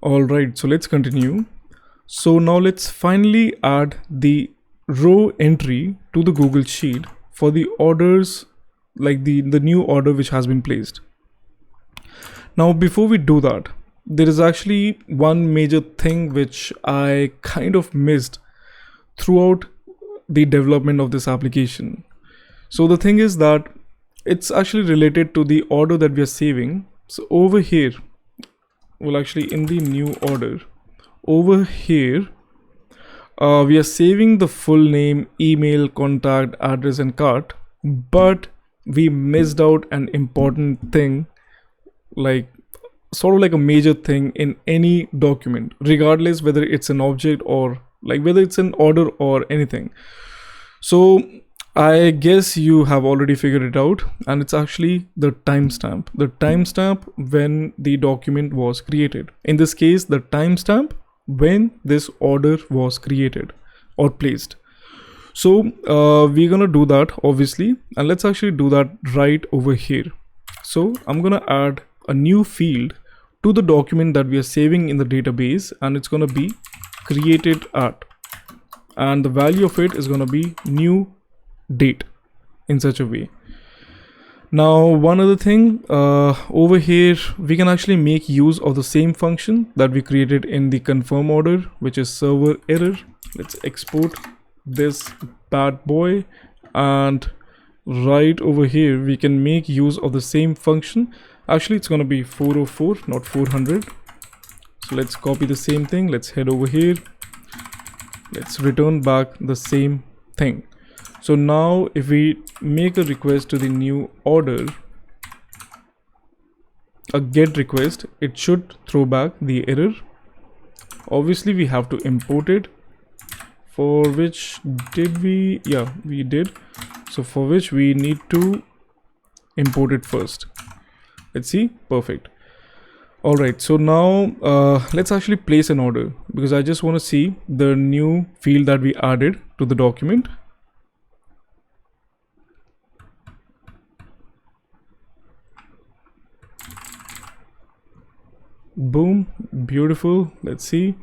Alright, so let's continue. So now let's finally add the row entry to the Google Sheet for the orders, like the new order which has been placed. Now before we do that, there is actually one major thing which I kind of missed throughout the development of this application. So the thing is that it's actually related to the order that we are saving. So over here, well, actually in the new order over here, we are saving the full name, email, contact, address and cart, but we missed out an important thing, like sort of like a major thing in any document, regardless whether it's an object or like whether it's an order or anything. So I guess you have already figured it out, and it's actually the timestamp when the document was created. In this case, the timestamp when this order was created or placed. So we're gonna do that obviously, and let's actually do that right over here. So I'm gonna add a new field to the document that we are saving in the database, and it's gonna be created at, and the value of it is gonna be new date in such a way. Now one other thing, over here we can actually make use of the same function that we created in the confirm order, which is server error. Let's export this bad boy, and right over here we can make use of the same function. Actually it's going to be 404, not 400. So let's copy the same thing, let's head over here, let's return back the same thing. So now if we make a request to the new order, a get request, it should throw back the error. Obviously we have to import it, for which we did. So for which we need to import it first. Let's see, perfect. Alright, so now let's actually place an order, because I just want to see the new field that we added to the document. Boom, beautiful. Let's see.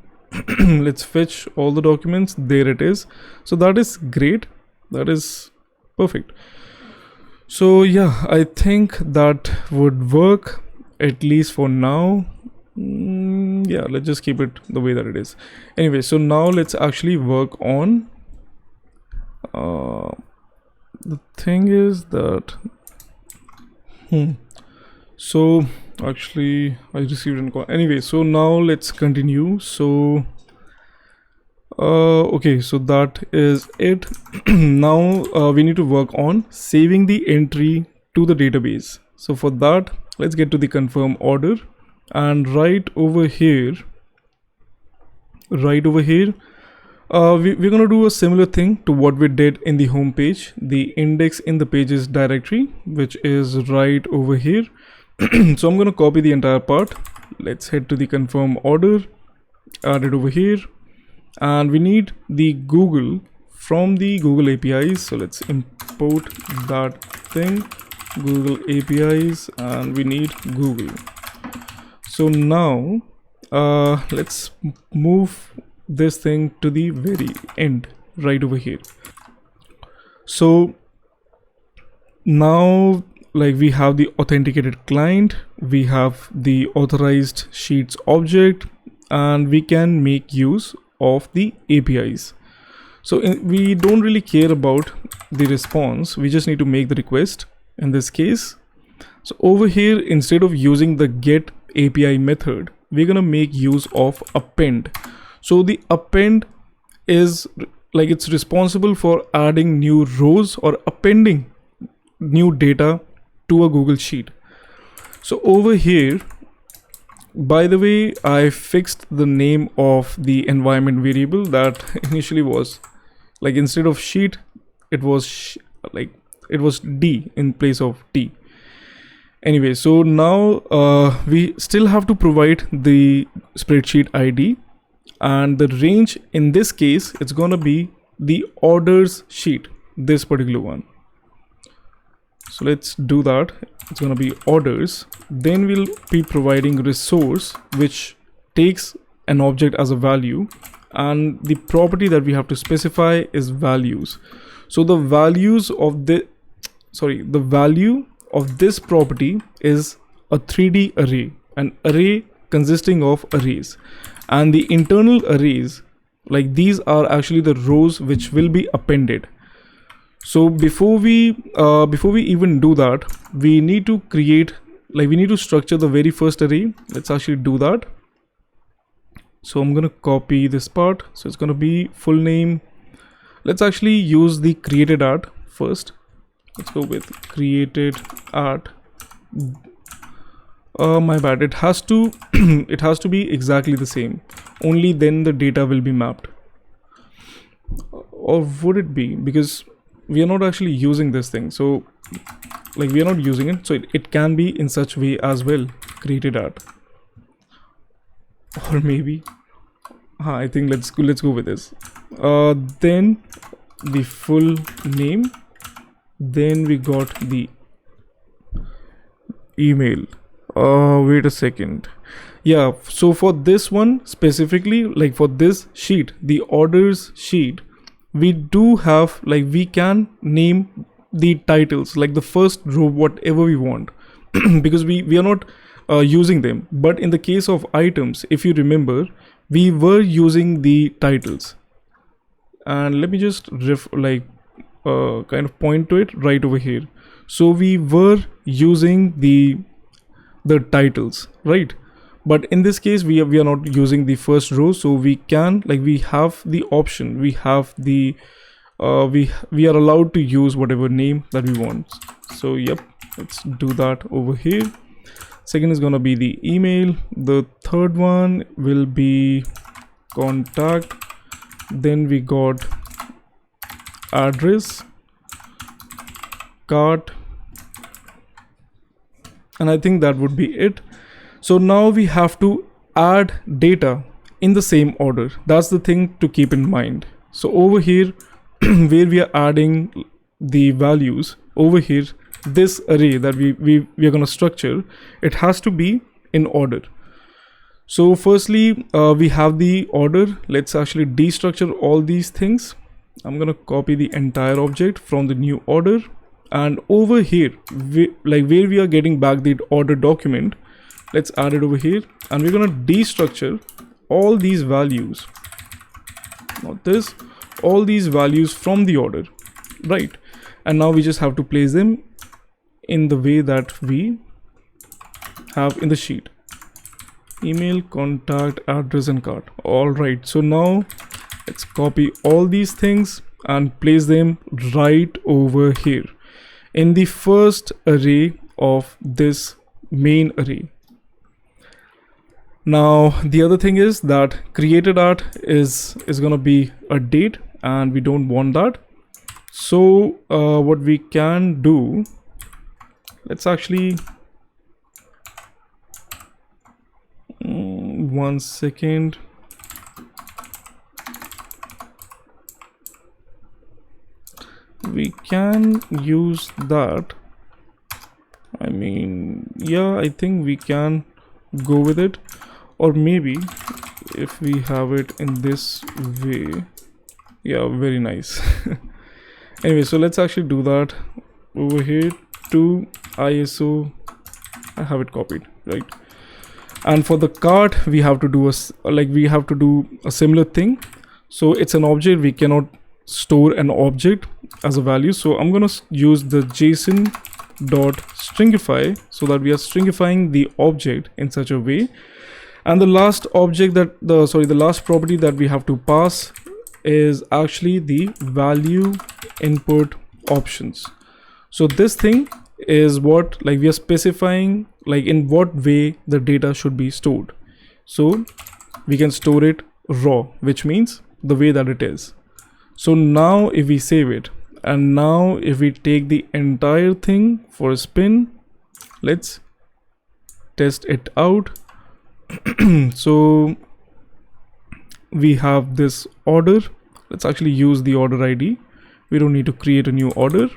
Let's fetch all the documents. There it is. So that is great, that is perfect. So yeah, I think that would work, at least for now. Yeah, let's just keep it the way that it is. Anyway, so now let's actually work on the thing is that so actually I received an call. Anyway, so now let's continue. So okay, so that is it. Now we need to work on saving the entry to the database. So for that, let's get to the confirm order, and right over here we're gonna do a similar thing to what we did in the home page, the index in the pages directory, which is right over here. So I'm going to copy the entire part. Let's head to the confirm order, add it over here, and we need the Google from the Google APIs. So let's import that thing, Google APIs, and we need Google. So now let's move this thing to the very end right over here. So now, like, we have the authenticated client, we have the authorized sheets object, and we can make use of the APIs. So we don't really care about the response, we just need to make the request in this case. So over here, instead of using the get API method, we're gonna make use of append. So the append is like, it's responsible for adding new rows or appending new data to a Google Sheet. So over here, by the way, I fixed the name of the environment variable that initially was like, instead of sheet, it was it was D in place of T. Anyway, so now we still have to provide the spreadsheet ID, and the range in this case, it's gonna be the orders sheet, this particular one. So let's do that. It's gonna be orders. Then we'll be providing resource, which takes an object as a value, and the property that we have to specify is values. So the values of the value of this property is a 3D array, an array consisting of arrays, and the internal arrays, like these are actually the rows which will be appended. So before we even do that, we need to create, like we need to structure the very first array. Let's actually do that. So I'm gonna copy this part. So it's gonna be full name. Let's actually use the created at first. Let's go with created at. My bad. It has to it has to be exactly the same. Only then the data will be mapped. Or would it be? Because we are not actually using this thing. So like we are not using it. So it can be in such way as well. Created at. Or maybe I think let's go with this. Then the full name, then we got the email. Wait a second. Yeah, so for this one specifically, like for this sheet, the orders sheet, we do have, like we can name the titles, like the first row, whatever we want, because we are not using them. But in the case of items, if you remember, we were using the titles. And let me just kind of point to it right over here. So we were using the titles, right? But in this case we are not using the first row, so we can, like we have the option, we have the we are allowed to use whatever name that we want. So yep, let's do that over here. Second is gonna be the email. The third one will be contact. Then we got address, cart, and I think that would be it. So now we have to add data in the same order. That's the thing to keep in mind. So over here where we are adding the values, over here this array that we are going to structure, it has to be in order. So firstly we have the order. Let's actually destructure all these things. I'm going to copy the entire object from the new order, and over here where we are getting back the order document, let's add it over here, and we're going to destructure all these values, not this, all these values from the order, right? And now we just have to place them in the way that we have in the sheet: email, contact, address, and cart. All right, so now let's copy all these things and place them right over here in the first array of this main array. Now the other thing is that created at is gonna be a date, and we don't want that. So what we can do, let's actually one second. We can use that. I mean, yeah, I think we can go with it. Or maybe if we have it in this way, yeah, very nice. Anyway, so let's actually do that over here to ISO. I have it copied, right? And for the cart, we have to do a similar thing. So it's an object. We cannot store an object as a value. So I'm gonna use the JSON dot stringify, so that we are stringifying the object in such a way. And the last object that the last property that we have to pass is actually the value input options. So this thing is what, like we are specifying, like in what way the data should be stored. So we can store it raw, which means the way that it is. So now if we save it, and now if we take the entire thing for a spin, let's test it out. So we have this order. Let's actually use the order ID. We don't need to create a new order.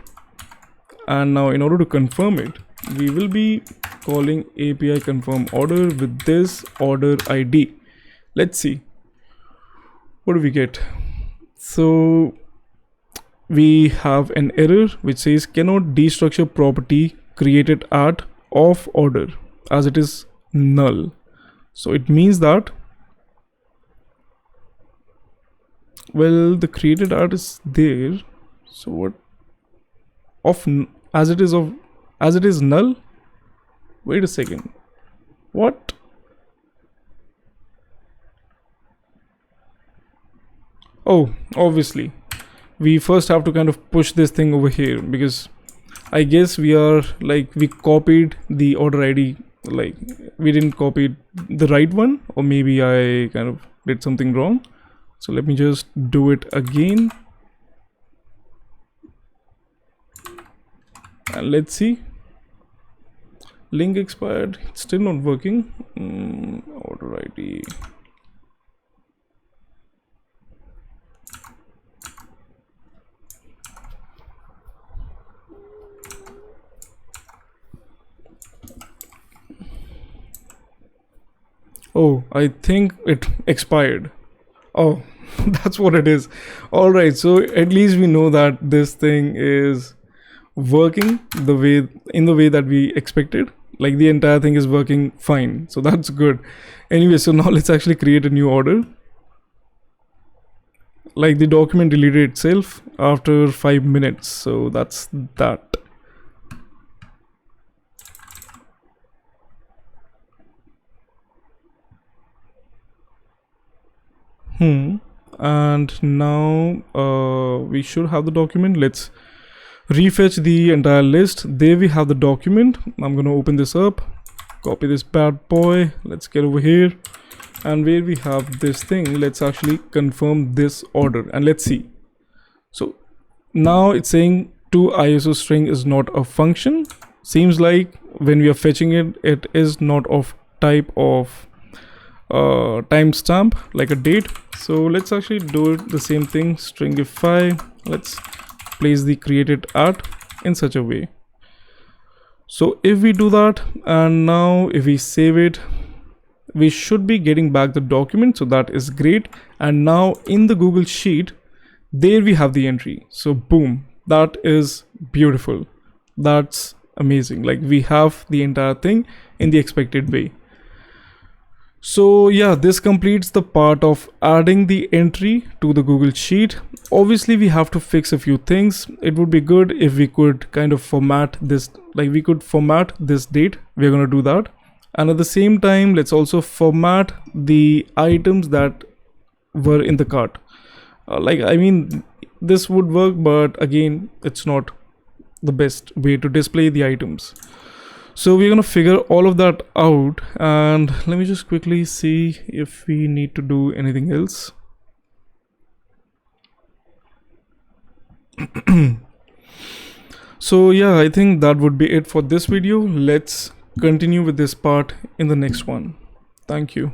And now in order to confirm it, we will be calling API confirm order with this order ID, Let's see. What do we get? So we have an error which says cannot destructure property created at off order as it is null. So it means that, well, the created at is there. So what of as it is null? Wait a second. What? Oh, obviously we first have to kind of push this thing over here, because I guess we copied the order ID, like we didn't copy the right one, or maybe I kind of did something wrong. So let me just do it again. And let's see. Link expired. It's still not working. Order ID. Oh, I think it expired. Oh, that's what it is. All right, so at least we know that this thing is working in the way that we expected. Like the entire thing is working fine, so that's good. Anyway, so now let's actually create a new order. Like the document deleted itself after 5 minutes, so that's that. And now we should have the document. Let's refetch the entire list. There we have the document. I'm gonna open this up, copy this bad boy. Let's get over here, and where we have this thing, let's actually confirm this order and let's see. So now it's saying to ISO string is not a function. Seems like when we are fetching it, it is not of type of timestamp, like a date. So let's actually do it the same thing, stringify. Let's place the created at in such a way. So if we do that, and now if we save it, we should be getting back the document, so that is great. And now in the Google Sheet, there we have the entry. So boom, that is beautiful. That's amazing. Like we have the entire thing in the expected way. So yeah, this completes the part of adding the entry to the Google Sheet. Obviously we have to fix a few things. It would be good if we could kind of format this, like we could format this date. We're going to do that. And at the same time, let's also format the items that were in the cart. I mean, this would work, but again, it's not the best way to display the items. So we're going to figure all of that out, and let me just quickly see if we need to do anything else. So yeah, I think that would be it for this video. Let's continue with this part in the next one. Thank you.